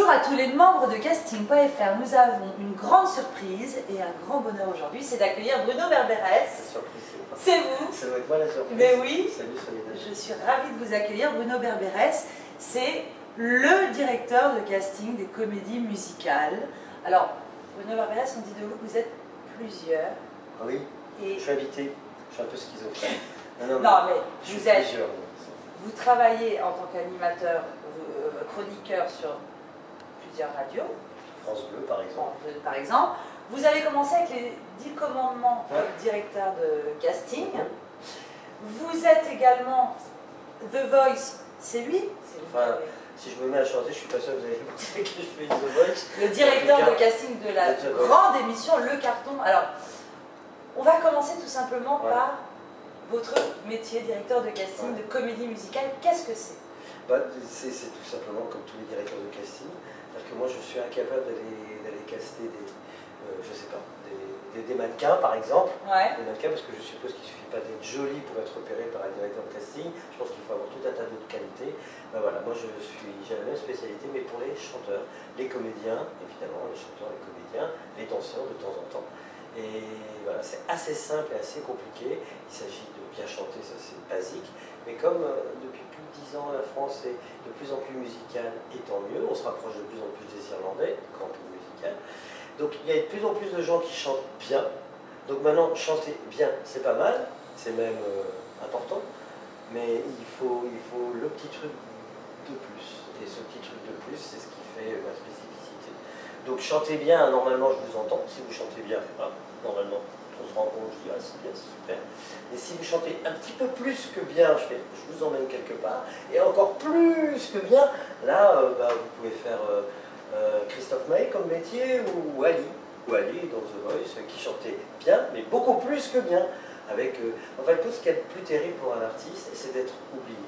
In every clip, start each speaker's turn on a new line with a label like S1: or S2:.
S1: Bonjour à tous les membres de casting.fr. Nous avons une grande surprise et un grand bonheur aujourd'hui, c'est d'accueillir Bruno Berberès. C'est vous.
S2: Ça doit être moi la surprise.
S1: Mais oui.
S2: Salut Soledad.
S1: Je suis ravie de vous accueillir. Bruno Berberès, c'est le directeur de casting des comédies musicales. Alors, Bruno Berberès, on dit de vous que vous êtes plusieurs.
S2: Ah oui,
S1: Et...
S2: je suis invité, je suis un peu schizophrène. Non,
S1: mais vous êtes...
S2: plusieurs.
S1: Vous travaillez en tant qu'animateur, chroniqueur sur plusieurs radios.
S2: France Bleu par exemple.
S1: Vous avez commencé avec les 10 commandements comme directeur de casting. Vous êtes également The Voice, c'est lui?
S2: Enfin, si je me mets à chanter, je suis pas sûr que vous allez penser que je fais The Voice.
S1: Le directeur de casting de la grande émission Le Carton. Alors, on va commencer tout simplement par votre métier, directeur de casting de comédie musicale. Qu'est-ce que c'est?
S2: C'est tout simplement comme tous les directeurs de casting. C'est-à-dire que moi, je suis incapable d'aller caster des mannequins, par exemple. Des mannequins, parce que je suppose qu'il ne suffit pas d'être joli pour être repéré par un directeur de casting. Je pense qu'il faut avoir tout un tas d'autres qualités. Voilà, moi, j'ai la même spécialité, mais pour les chanteurs, les comédiens, évidemment, les chanteurs, les comédiens, les danseurs de temps en temps. Et voilà, c'est assez simple et assez compliqué. Il s'agit de bien chanter, ça c'est basique. Mais comme depuis plus de 10 ans, la France est de plus en plus musicale, et tant mieux, on se rapproche de plus en plus des Irlandais, grand pays musical. Donc il y a de plus en plus de gens qui chantent bien. Donc maintenant, chanter bien, c'est pas mal, c'est même important. Mais il faut le petit truc de plus. Et ce petit truc de plus, c'est ce qui fait ma spécificité. Donc chanter bien, normalement je vous entends. Si vous chantez bien, normalement on se rend compte, je dis ah c'est bien, c'est super. Et si vous chantez un petit peu plus que bien, je vous emmène quelque part. Et encore plus que bien, là vous pouvez faire Christophe Maé comme métier ou Ali dans The Voice qui chantait bien, mais beaucoup plus que bien. Avec, en fait, tout ce qui est le plus terrible pour un artiste, c'est d'être oublié.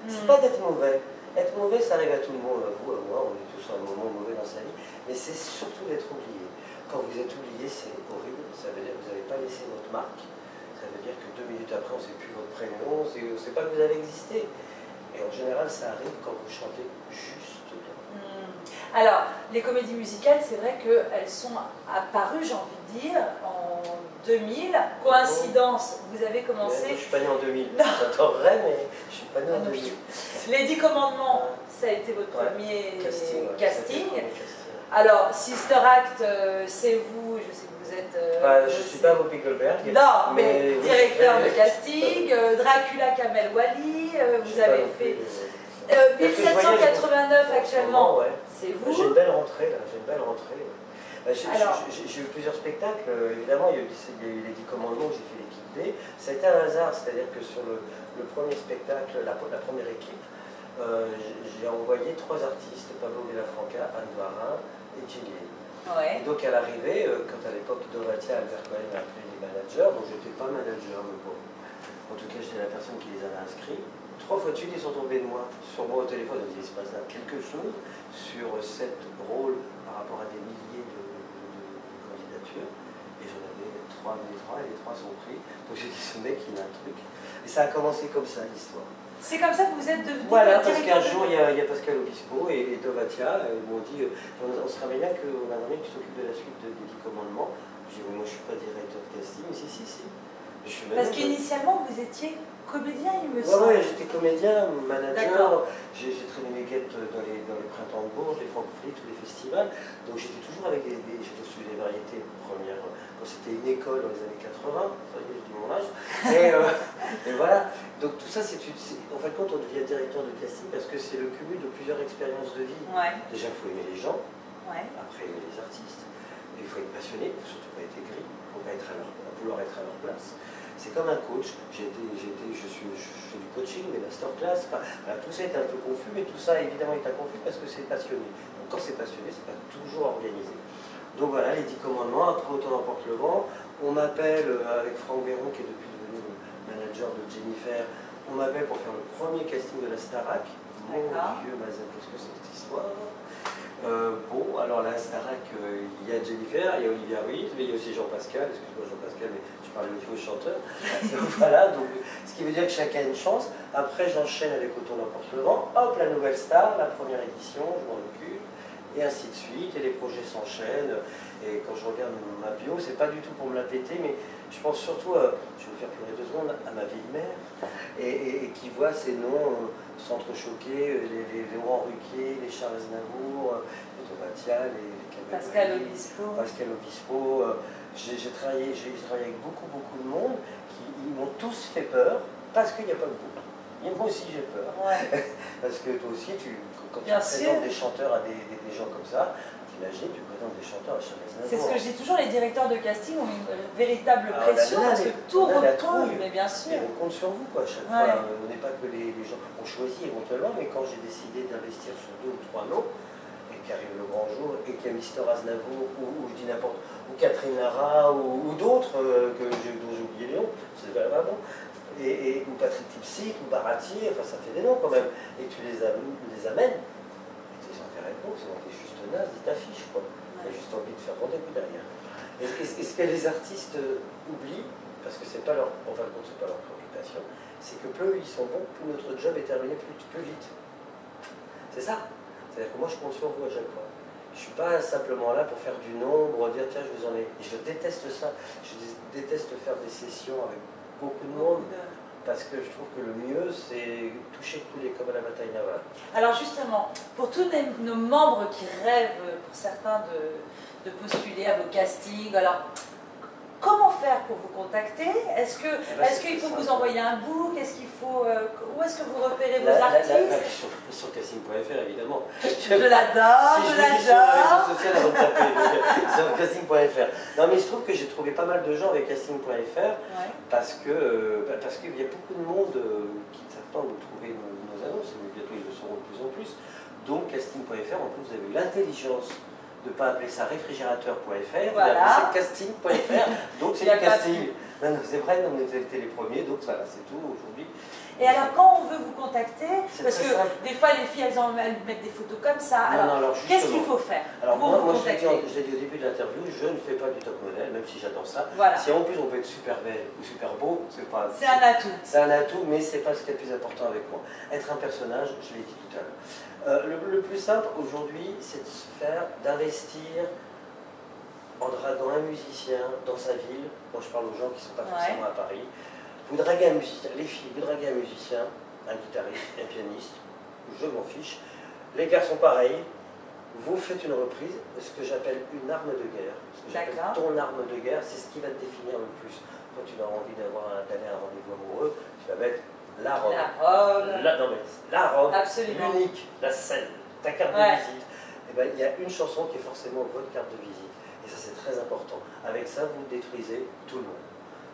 S2: C'est pas d'être mauvais. Être mauvais, ça arrive à tout le monde, à vous, à moi, on est tous à un moment mauvais dans sa vie, mais c'est surtout d'être oublié. Quand vous êtes oublié, c'est horrible, ça veut dire que vous n'avez pas laissé votre marque, ça veut dire que 2 minutes après, on ne sait plus votre prénom, on ne sait pas que vous avez existé. Et en général, ça arrive quand vous chantez juste bien.
S1: Alors, les comédies musicales, c'est vrai qu'elles sont apparues, j'ai envie de dire, en 2000. Coïncidence, vous avez commencé...
S2: Je ne suis pas né en 2000, j'adorerais, mais je ne suis pas né en 2000. Les
S1: 10 commandements, ça a été votre premier casting. Alors, Sister Act, c'est vous, je sais que vous êtes...
S2: je ne suis pas Whoopi Goldberg.
S1: Non, mais directeur de casting, Dracula Kamel Wally, vous avez fait... 1789 actuellement, c'est vous.
S2: J'ai une belle rentrée là, j'ai eu plusieurs spectacles, évidemment, il y a eu les 10 commandements où j'ai fait l'équipe B. Ça a été un hasard, c'est-à-dire que sur le premier spectacle, la première équipe, j'ai envoyé 3 artistes, Pablo Villafranca, Anne Varin et Jenny. Et donc à l'arrivée, quand à l'époque Dovatia, Albert Cohen m'a appelé les managers, donc j'étais pas manager, mais bon, en tout cas j'étais la personne qui les avait inscrits. 3 fois de suite, ils sont tombés de moi, sur moi au téléphone, ils me disaient il se passe là quelque chose sur 7 rôles par rapport à des milliers de candidatures. Et j'en avais 3 et les 3 sont pris. Donc j'ai dit ce mec, il a un truc. Et ça a commencé comme ça, l'histoire.
S1: C'est comme ça que vous êtes devenu...
S2: Voilà, parce qu'un jour, il y a Pascal Obispo et Dovatia, ils m'ont dit, on serait bien qu'on a un ami qui s'occupe de la suite des 10 commandements. J'ai dit, moi je ne suis pas directeur de casting, mais si.
S1: Parce qu'initialement, vous étiez comédien, il me semble.
S2: Oui, j'étais comédien, manager, j'ai traîné mes guettes dans les printemps de Bourges, les francophiles, tous les festivals. Donc j'étais toujours avec j'étais sur les variétés premières, quand c'était une école dans les années 80, ça y est, je dis mon âge. Et voilà, donc tout ça, en fait, quand on devient directeur de casting, parce que c'est le cumul de plusieurs expériences de vie. Déjà, il faut aimer les gens, après aimer les artistes, et il faut être passionné, il ne faut surtout pas être aigri, il ne faut pas vouloir être à leur place. C'est comme un coach, je fais du coaching, des masterclass, tout ça est un peu confus, mais tout ça évidemment est un confus parce que c'est passionné. Donc quand c'est passionné, c'est pas toujours organisé. Donc voilà, les 10 commandements, après Autant n'emporte le vent, on m'appelle avec Franck Véron qui est depuis devenu le manager de Jennifer, on m'appelle pour faire le premier casting de la Starac. Mon Dieu, Mazen, qu'est-ce que c'est que cette histoire? Bon, alors la Starac, il y a Jennifer, il y a Olivia Ruiz, mais il y a aussi Jean-Pascal, excuse-moi Jean-Pascal, mais je parle au niveau chanteur. Donc voilà, donc, ce qui veut dire que chacun a une chance. Après, j'enchaîne avec Autant n'emporte le vent, hop, la nouvelle star, la première édition, je m'en occupe. et ainsi de suite, et les projets s'enchaînent. Et quand je regarde ma bio, c'est pas du tout pour me la péter, mais je pense surtout, je vais vous faire pleurer 2 secondes, à ma vieille mère, et qui voit ces noms s'entrechoquer, les Laurent Ruquier, les Charles Aznavour, les Tomatia, les
S1: Pascal Obispo.
S2: Pascal Obispo. J'ai travaillé avec beaucoup de monde qui m'ont tous fait peur, parce qu'il n'y a pas de bout. Et moi aussi j'ai peur. Ouais. Parce que toi aussi, quand tu présentes des chanteurs à des gens comme ça, t'imagines, tu présentes des chanteurs à Charles Aznavour.
S1: C'est ce que je dis toujours, les directeurs de casting ont une véritable pression, parce que tout retourne, mais bien sûr.
S2: Et on compte sur vous, quoi, à chaque fois. On n'est pas que les gens qu'on choisit éventuellement, mais quand j'ai décidé d'investir sur 2 ou 3 noms, et qu'arrive le grand jour, et qu'il y a Mister Aznavour, ou je dis n'importe, ou Catherine Lara, ou d'autres dont j'ai oublié les noms, c'est vraiment, ou Patrick Tipsy, ou Baratier, enfin ça fait des noms quand même, et tu les amènes, et tu les enterres bon, c'est juste naze, ils t'affichent quoi. Tu as juste envie de faire rendez-vous derrière. Et ce que les artistes oublient, parce que c'est pas leur, en fin de compte, c'est pas leur préoccupation, c'est que plus ils sont bons, plus notre job est terminé plus vite. C'est ça. C'est-à-dire que moi je compte sur vous à chaque fois. Je ne suis pas simplement là pour faire du nombre, dire tiens je vous en ai. Et je déteste ça. Je déteste faire des sessions avec beaucoup de monde. Parce que je trouve que le mieux, c'est toucher le poulet comme à la bataille navale.
S1: Alors justement, pour tous nos membres qui rêvent, pour certains, de postuler à vos castings, alors comment faire pour vous contacter? Est-ce qu'il faut vous envoyer un book? Est-ce qu'il faut, où est-ce que vous repérez vos artistes?
S2: Sur casting.fr évidemment.
S1: Je l'adore,
S2: je l'adore. Sur les réseaux sociaux avant de taper, sur casting.fr. Non mais il se trouve que j'ai trouvé pas mal de gens avec casting.fr parce qu'il y a beaucoup de monde qui ne savent pas où trouver nos annonces, mais bientôt ils le sauront de plus en plus. Donc casting.fr, en plus vous avez l'intelligence de ne pas appeler ça réfrigérateur.fr, vous appelez ça casting.fr, donc c'est le casting. Non, c'est vrai, on était les premiers, donc voilà, c'est tout aujourd'hui.
S1: Et alors quand on veut vous contacter, parce que des fois les filles elles mettent des photos comme ça, alors qu'est-ce qu'il faut faire?
S2: Alors moi je l'ai dit au début de l'interview, je ne fais pas du top modèle, même si j'adore ça. Voilà. Si en plus on peut être super belle ou super beau, c'est
S1: un atout.
S2: C'est un atout, mais c'est pas ce qui est le plus important avec moi. Être un personnage, je l'ai dit tout à l'heure. Le plus simple aujourd'hui, c'est d'investir en draguant un musicien dans sa ville. Moi je parle aux gens qui ne sont pas forcément à Paris. Vous draguez un musicien, les filles, vous draguez un musicien, un guitariste, un pianiste, je m'en fiche. Les garçons pareil, vous faites une reprise, ce que j'appelle une arme de guerre. Ce que j'appelle ton arme de guerre, c'est ce qui va te définir le plus. Quand tu as envie d'aller à un rendez-vous amoureux, tu vas mettre la robe. La robe, l'unique, la scène, ta carte de visite. Et ben, il y a une chanson qui est forcément votre carte de visite. Et ça c'est très important. Avec ça, vous détruisez tout le monde.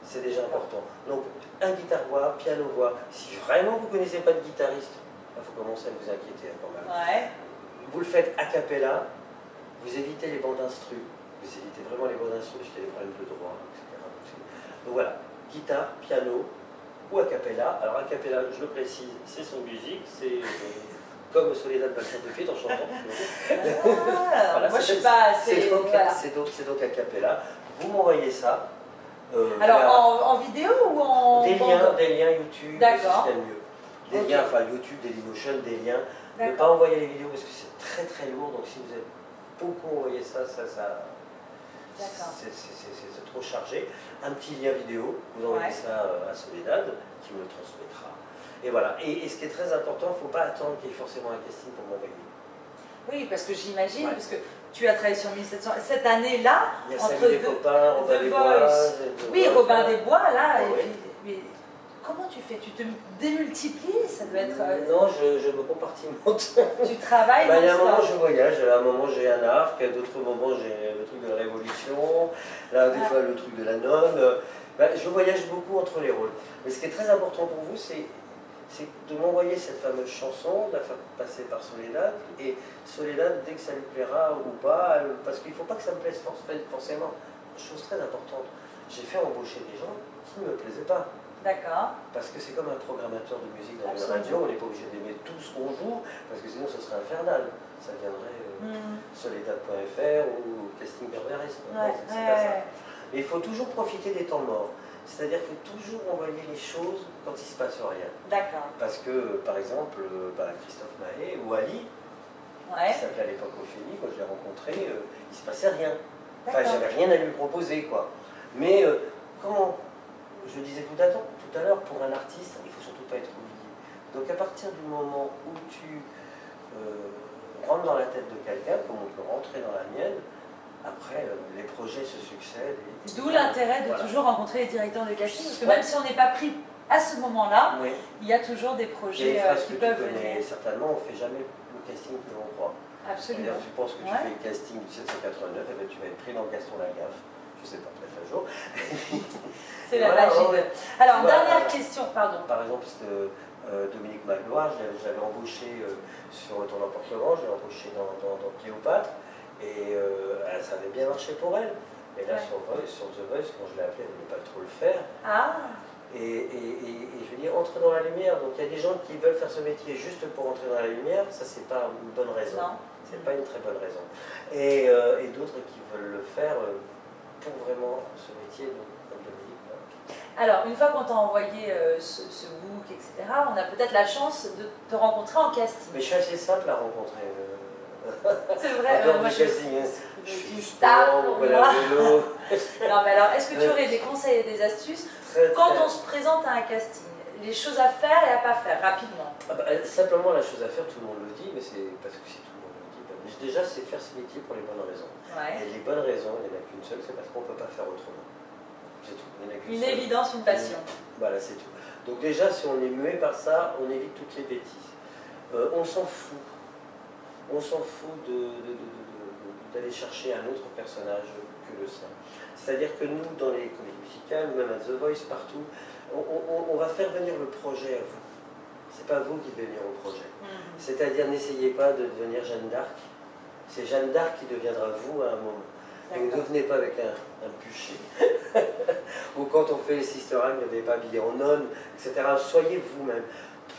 S2: C'est déjà important. Donc, un guitare-voix, piano-voix. Si vraiment vous ne connaissez pas de guitariste, il faut commencer à vous inquiéter quand même. Vous le faites a cappella, vous évitez les bandes instru, vous évitez vraiment les bandes instru, parce qu'il y a des problèmes de droit, etc. Donc voilà, guitare, piano ou a cappella. Alors a cappella, je le précise, c'est son musique, c'est comme Soledad va le faire de suite en chantant.
S1: Voilà, moi je suis pas assez...
S2: C'est donc a cappella. Vous m'envoyez ça.
S1: Alors en vidéo ou en...
S2: Des liens YouTube,
S1: d'accord.
S2: C'est mieux. Des liens, enfin YouTube, Dailymotion, des liens. Ne pas envoyer les vidéos parce que c'est très très lourd, donc si vous avez beaucoup envoyé ça c'est trop chargé. Un petit lien vidéo, vous envoyez ça à Soledad, qui me le transmettra. Et voilà. Et ce qui est très important, il ne faut pas attendre qu'il y ait forcément un casting pour m'envoyer.
S1: Oui, parce que j'imagine, parce que tu as travaillé sur 1700, cette année-là,
S2: il y a entre copains, Robin des Bois.
S1: Oui, Robin des Bois, là. Mais comment tu fais? Tu te démultiplies? Ça doit être...
S2: Non, je me compartimente.
S1: Tu travailles
S2: Il y a un moment, je voyage. À un moment, j'ai un arc. À d'autres moments, j'ai le truc de la Révolution. Là, des fois, le truc de la nonne. Je voyage beaucoup entre les rôles. Mais ce qui est très important pour vous, c'est de m'envoyer cette fameuse chanson, de la faire passer par Soledad, et Soledad, dès que ça lui plaira ou pas, parce qu'il ne faut pas que ça me plaise forcément. Chose très importante, j'ai fait embaucher des gens qui ne me plaisaient pas.
S1: D'accord.
S2: Parce que c'est comme un programmateur de musique dans une radio, on n'est pas obligé d'aimer tout ce qu'on joue, parce que sinon ce serait infernal. Ça viendrait Soledad.fr ou Casting Berberes. C'est pas ça. Mais il faut toujours profiter des temps morts. C'est-à-dire qu'il faut toujours envoyer les choses quand il ne se passe rien.
S1: D'accord.
S2: Parce que, par exemple, Christophe Maé ou Ali, qui s'appelait à l'époque Ophélie. Quand je l'ai rencontré, il ne se passait rien. Enfin, j'avais rien à lui proposer, quoi. Mais comment, je disais tout à l'heure, pour un artiste, il ne faut surtout pas être oublié. Donc à partir du moment où tu rentres dans la tête de quelqu'un, comme on peut rentrer dans la mienne, après les projets se succèdent.
S1: D'où l'intérêt de toujours rencontrer les directeurs de casting, parce que même si on n'est pas pris à ce moment-là, il y a toujours des projets qui peuvent venir.
S2: Certainement, on ne fait jamais le casting que l'on croit.
S1: Absolument.
S2: Tu penses que tu fais le casting du 789, et bien tu vas être pris dans Gaston Lagaffe. Je ne sais pas, peut-être un jour.
S1: C'est la magie. Alors, dernière question, pardon.
S2: Par exemple, Dominique Magloire, je l'avais embauché sur Ton emportement, je l'ai embauché dans Cléopâtre, et ça avait bien marché pour elle. Et là, sur The Voice, quand je l'ai appelé, elle ne voulait pas trop le faire. Et je veux dire, entre dans la lumière. Donc il y a des gens qui veulent faire ce métier juste pour entrer dans la lumière, ça c'est pas une bonne raison. C'est pas une très bonne raison. Et d'autres qui veulent le faire pour vraiment ce métier, donc, comme Dominique.
S1: Alors, une fois qu'on t'a envoyé ce book, etc., on a peut-être la chance de te rencontrer en casting.
S2: Mais je suis assez simple à rencontrer.
S1: C'est vrai, moi je suis
S2: star pour moi.
S1: Non mais alors, est-ce que tu aurais des conseils et des astuces quand on se présente à un casting? Les choses à faire et à pas faire, rapidement.
S2: Simplement la chose à faire, tout le monde le dit, mais c'est parce que si tout le monde le dit, déjà c'est faire ce métier pour les bonnes raisons. Et les bonnes raisons, il n'y en a qu'une seule, c'est parce qu'on ne peut pas faire autrement. C'est tout.
S1: Une évidence, une passion.
S2: Voilà, c'est tout. Donc déjà, si on est muet par ça, on évite toutes les bêtises. On s'en fout. On s'en fout d'aller chercher un autre personnage que le sien. C'est-à-dire que nous, dans les comédies musicales, même à The Voice, partout, on va faire venir le projet à vous. C'est pas vous qui devez venir au projet. C'est-à-dire, n'essayez pas de devenir Jeanne d'Arc. C'est Jeanne d'Arc qui deviendra vous à un moment. Donc ne venez pas avec un bûcher. Ou quand on fait les Sister Act, ne venez pas habillé en nonne, etc. Soyez vous-même.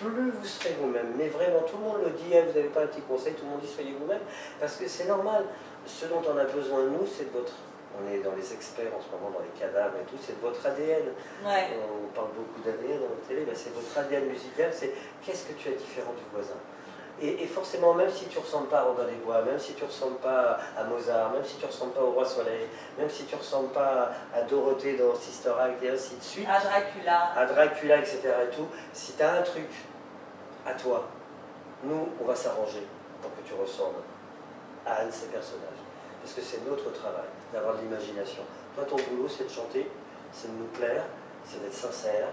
S2: Plus vous serez vous-même. Mais vraiment, tout le monde le dit, hein, vous n'avez pas un petit conseil, tout le monde dit soyez vous-même. Parce que c'est normal. Ce dont on a besoin, nous, c'est de votre... On est dans les experts en ce moment, dans les cadavres et tout, c'est de votre ADN. On parle beaucoup d'ADN dans la télé, c'est votre ADN musical, c'est qu'est-ce que tu as différent du voisin. Et forcément, même si tu ne ressembles pas à Robin des Bois, même si tu ne ressembles pas à Mozart, même si tu ne ressembles pas au Roi Soleil, même si tu ne ressembles pas à Dorothée dans Sister Act et ainsi de suite, à Dracula, etc. et tout, si tu as un truc à toi, nous, on va s'arranger pour que tu ressembles à un de ces personnages. Parce que c'est notre travail, d'avoir de l'imagination. Toi, ton boulot, c'est de chanter, c'est de nous plaire, c'est d'être sincère,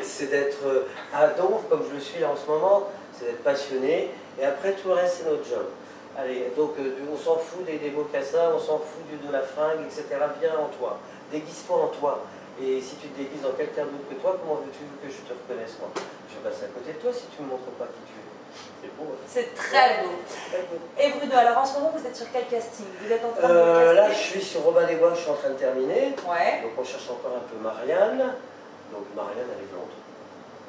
S2: c'est d'être à donf, comme je le suis là en ce moment, c'est d'être passionné, et après tout le reste c'est notre job. Allez, donc on s'en fout des mocassins, on s'en fout de la fringue, etc. Viens en toi, déguise-toi en toi. Et si tu te déguises en quelqu'un d'autre que toi, comment veux-tu que je te reconnaisse moi? Je vais passer à côté de toi si tu ne me montres pas qui tu es. C'est beau.
S1: C'est très beau. Et Bruno, alors en ce moment, vous êtes sur quel casting? Vous êtes en train de caster?
S2: Là, je suis sur Robin des Bois, je suis en train de terminer.
S1: Ouais.
S2: Donc on cherche encore un peu Marianne. Donc Marianne, elle est blonde.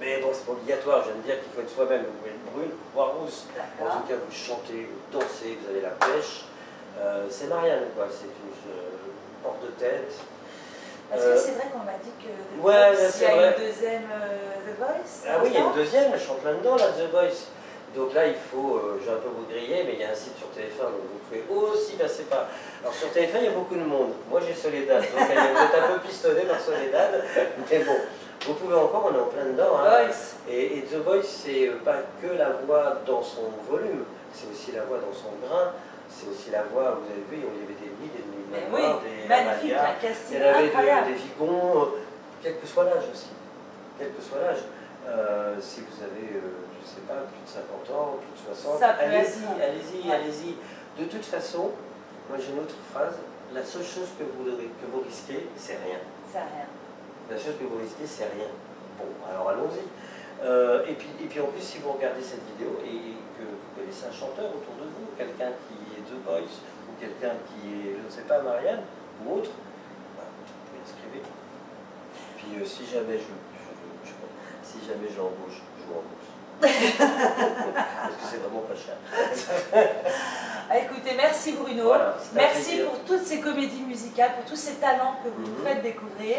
S2: Mais bon, c'est pas obligatoire, je viens de dire qu'il faut être soi-même. Vous pouvez être brune, voire rousse. En tout cas, vous chantez, vous dansez, vous avez la pêche. C'est Marianne, quoi. C'est une porte de tête.
S1: Est-ce que c'est vrai qu'on m'a dit que il y a une deuxième The Voice?
S2: Ah oui, il y a une deuxième, je chante là-dedans, là, The Voice. Donc là, il faut, je vais un peu vous griller, mais il y a un site sur TF1, donc vous pouvez aussi passer par... Alors sur TF1, il y a beaucoup de monde. Moi, j'ai Soledad, donc vous êtes un peu pistonné par Soledad, mais bon, vous pouvez encore, on est en plein dedans. Hein. Et The Voice, c'est pas que la voix dans son volume, c'est aussi la voix dans son grain, c'est aussi la voix, vous avez vu, il y avait des Louis, des Manoirs, des Amalia, il y avait des Vigons, quel que soit l'âge aussi. Quel que soit l'âge. Si vous avez, je ne sais pas, plus de 50 ans, plus de 60, allez-y. De toute façon, moi j'ai une autre phrase, la seule chose que vous risquez, c'est rien.
S1: C'est rien.
S2: La chose que vous risquez, c'est rien. Bon, alors allons-y. Et puis en plus, si vous regardez cette vidéo et que vous connaissez un chanteur autour de vous, quelqu'un qui est The Voice, ou quelqu'un qui est, je ne sais pas, Marianne, ou autre, vous inscrivez. Puis si jamais je l'embauche, je vous embauche. Parce que c'est vraiment pas cher.
S1: Écoutez, merci Bruno. Voilà, merci pour toutes ces comédies musicales, pour tous ces talents que vous nous faites découvrir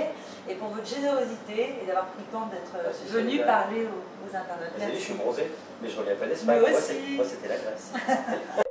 S1: et pour votre générosité et d'avoir pris le temps d'être venu parler aux internautes.
S2: Merci. Je suis bronzé, mais je reviens pas d'Espagne. Moi, c'était la Grèce.